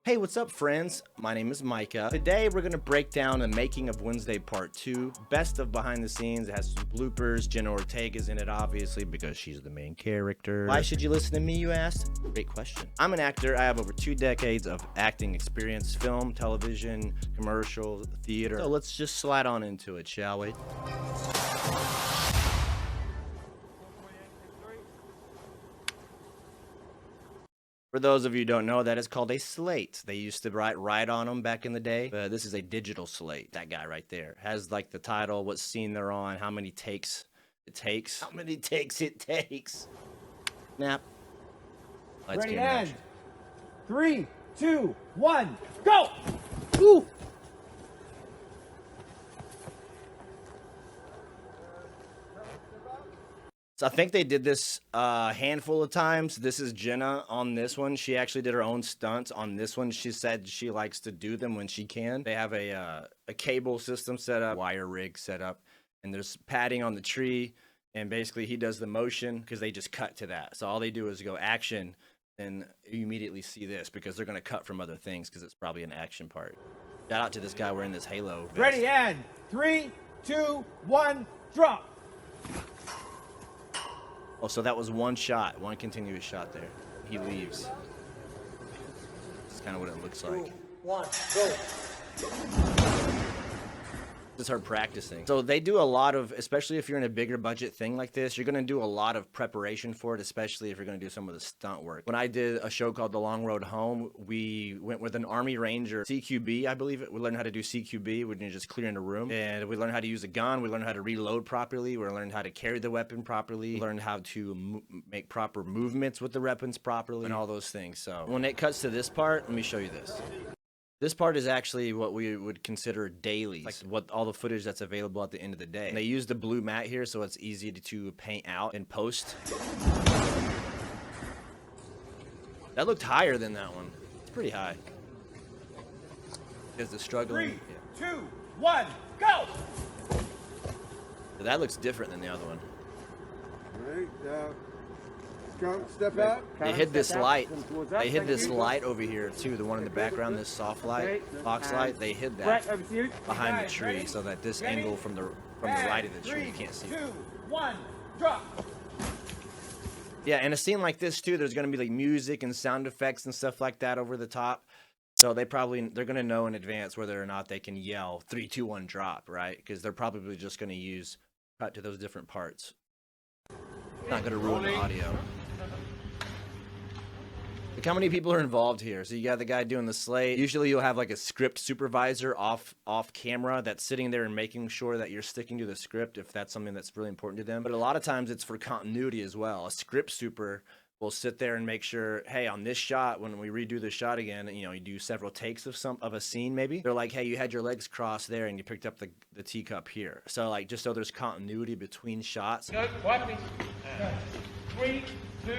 Hey, what's up, friends? My name is Micah. Today, we're going to break down the making of Wednesday Part 2. Best of behind the scenes. It has some bloopers. Jenna Ortega's in it, obviously, because she's the main character. Why should you listen to me, you asked? Great question. I'm an actor. I have over 2 decades of acting experience, film, television, commercial, theater. So let's just slide on into it, shall we? For those of you who don't know, that is called a slate. They used to write on them back in the day. This is a digital slate. That guy right there has like the title, what scene they're on, how many takes it takes. How many takes it takes. Snap. Lights, Ready, camera, and action. 3, 2, 1, go! Woo! So I think they did this a handful of times. This is Jenna on this one. She actually did her own stunts on this one. She said she likes to do them when she can. They have a cable system set up, wire rig set up, and there's padding on the tree. And basically he does the motion because they just cut to that. So all they do is go action, and you immediately see this because they're going to cut from other things because it's probably an action part. Shout out to this guy wearing this Halo vest. Ready, and 3, 2, 1, drop! Oh, so that was one shot, one continuous shot there. He leaves. That's kind of what it looks like. 2, 1, go! This is her practicing. So they do a lot of, especially if you're in a bigger budget thing like this, you're going to do a lot of preparation for it, especially if you're going to do some of the stunt work. When I did a show called The Long Road Home, we went with an Army Ranger CQB, I believe it. We learned how to do CQB when you're just clearing a room. And we learned how to use a gun. We learned how to reload properly. We learned how to carry the weapon properly. We learned how to make proper movements with the weapons properly and all those things. So when it cuts to this part, let me show you this. This part is actually what we would consider dailies, like what all the footage that's available at the end of the day. And they use the blue mat here, so it's easy to paint out and post. That looked higher than that one. It's pretty high. Because the struggling. 3, 2, 1, go! So that looks different than the other one. All right, come, step out. They hid this light. They hid this light over here too. The one in the background, this soft light, box light. They hid that behind the tree so that this angle from the right of the tree you can't see. 3, 2, 1, drop! Yeah, and a scene like this too, there's gonna be like music and sound effects and stuff like that over the top. So they're gonna know in advance whether or not they can yell 3, 2, 1, drop, right? Because they're probably just gonna cut to those different parts. It's not gonna ruin the audio. Look how many people are involved here. So you got the guy doing the slate. Usually you'll have like a script supervisor off camera that's sitting there and making sure that you're sticking to the script if that's something that's really important to them. But a lot of times it's for continuity as well. A script super will sit there and make sure, hey, on this shot, when we redo the shot again, you know, you do several takes of a scene maybe. They're like, hey, you had your legs crossed there and you picked up the teacup here. So like just so there's continuity between shots. No, wiping. 3, 2,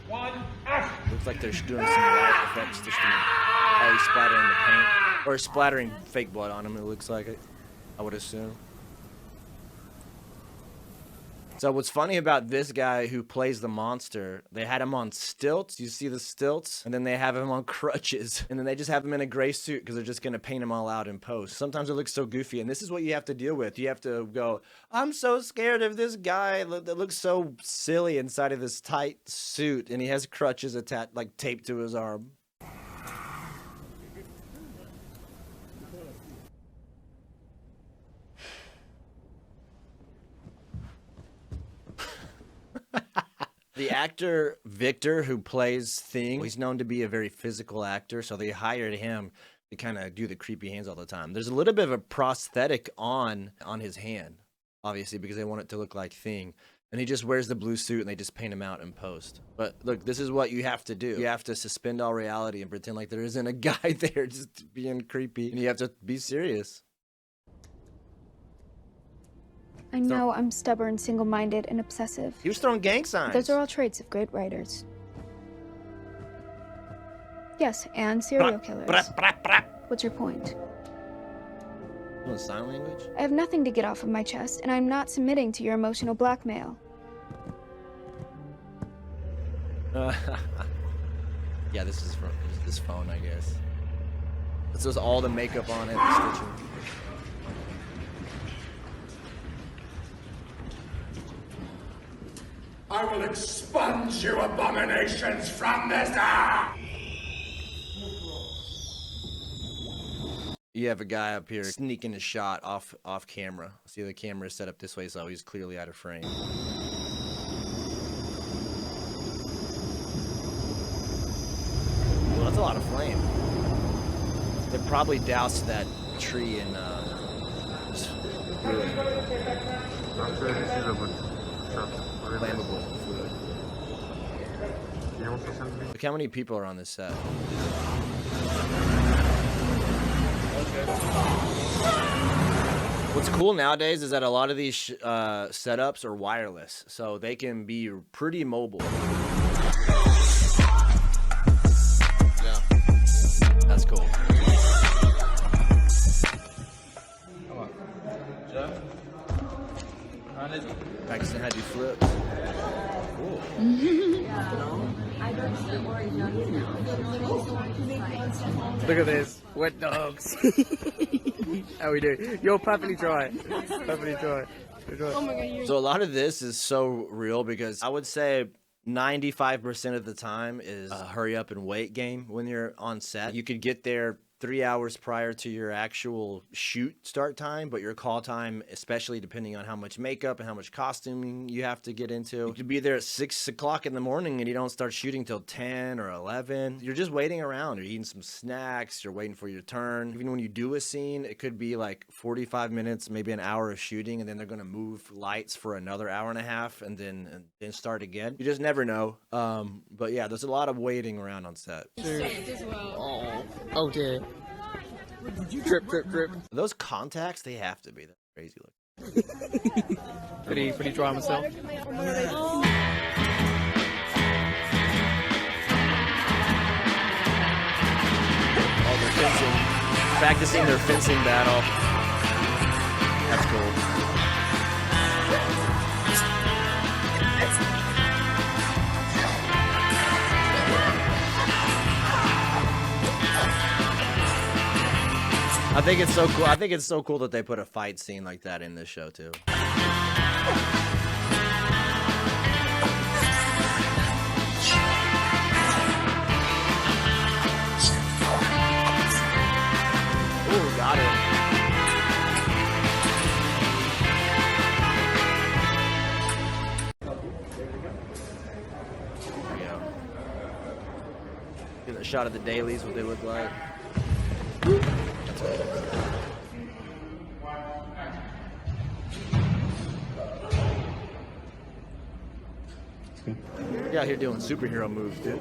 1, action! Looks like they're doing some light effects just probably splattering the paint. Or splattering fake blood on him, it looks like it. I would assume. So what's funny about this guy who plays the monster, they had him on stilts. You see the stilts? And then they have him on crutches. And then they just have him in a gray suit because they're just going to paint him all out in post. Sometimes it looks so goofy. And this is what you have to deal with. You have to go, I'm so scared of this guy that looks so silly inside of this tight suit. And he has crutches attached, like taped to his arm. The actor Victor, who plays Thing, he's known to be a very physical actor, so they hired him to kind of do the creepy hands all the time. There's a little bit of a prosthetic on his hand, obviously, because they want it to look like Thing. And he just wears the blue suit, and they just paint him out in post. But look, this is what you have to do. You have to suspend all reality and pretend like there isn't a guy there just being creepy, and you have to be serious. I know I'm stubborn, single-minded, and obsessive. He was throwing gang signs. Those are all traits of great writers. Yes, and serial killers. What's your point? Doing sign language? I have nothing to get off of my chest, and I'm not submitting to your emotional blackmail. Yeah, this is from his phone, I guess. So it's all the makeup on it, the stitching. I will expunge you abominations from this earth! You have a guy up here sneaking a shot off camera. See, the camera is set up this way, so he's clearly out of frame. Well, that's a lot of flame. They probably doused that tree in flammable fluid. Look how many people are on this set. What's cool nowadays is that a lot of these setups are wireless, so they can be pretty mobile. Yeah, that's cool. Come on, Joe. Practicing how to do flips. Cool. Look at this, wet dogs. How we do? You're perfectly dry. Perfectly dry. Oh my god, So a lot of this is so real because I would say 95% of the time is a hurry up and wait game when you're on set. You could get there 3 hours prior to your actual shoot start time, but your call time, especially depending on how much makeup and how much costuming you have to get into, you could be there at 6 o'clock in the morning and you don't start shooting till 10 or 11. You're just waiting around. You're eating some snacks. You're waiting for your turn. Even when you do a scene, it could be like 45 minutes, maybe an hour of shooting, and then they're going to move lights for another hour and a half and then start again. You just never know. But yeah, there's a lot of waiting around on set. Oh dear. Drip, drip, drip. Those contacts, they have to be. That's crazy looking. Pretty dry myself. Oh, they're fencing. Practicing their fencing battle. That's cool. I think it's so cool. I think it's so cool that they put a fight scene like that in this show too. Ooh, got it. There we go. Get a shot of the dailies, what they look like. Yeah, here doing superhero moves, dude.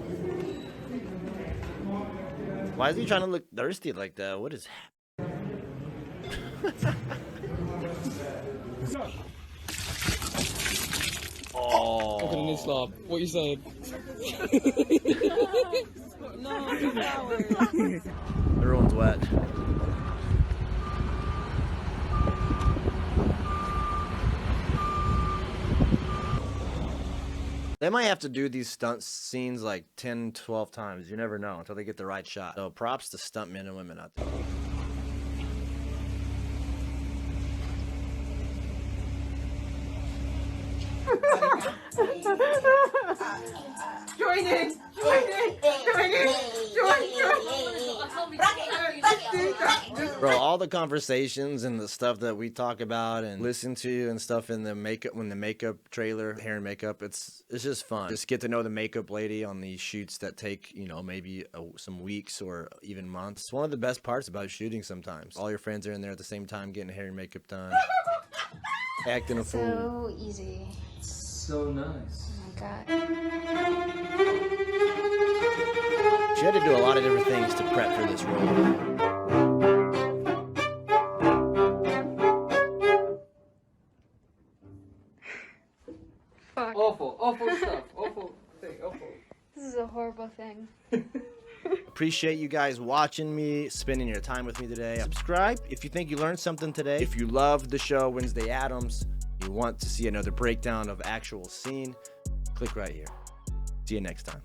Why is he trying to look thirsty like that? What is happening? Oh. Look at this slob. What you saying? Everyone's wet. They might have to do these stunt scenes like 10, 12 times. You never know until they get the right shot. So props to stuntmen and women out there. Join in! Bro, all the conversations and the stuff that we talk about and listen to and stuff in the makeup, when the makeup trailer, hair and makeup, it's just fun. Just get to know the makeup lady on these shoots that take, you know, maybe some weeks or even months. It's one of the best parts about shooting sometimes. All your friends are in there at the same time getting hair and makeup done. Acting a fool. So easy. So nice. Oh my god. She had to do a lot of different things to prep for this role. Fuck. Awful stuff. Awful thing. Awful. This is a horrible thing. Appreciate you guys watching me, spending your time with me today. Subscribe if you think you learned something today. If you love the show Wednesday Addams, you want to see another breakdown of actual scene, click right here. See you next time.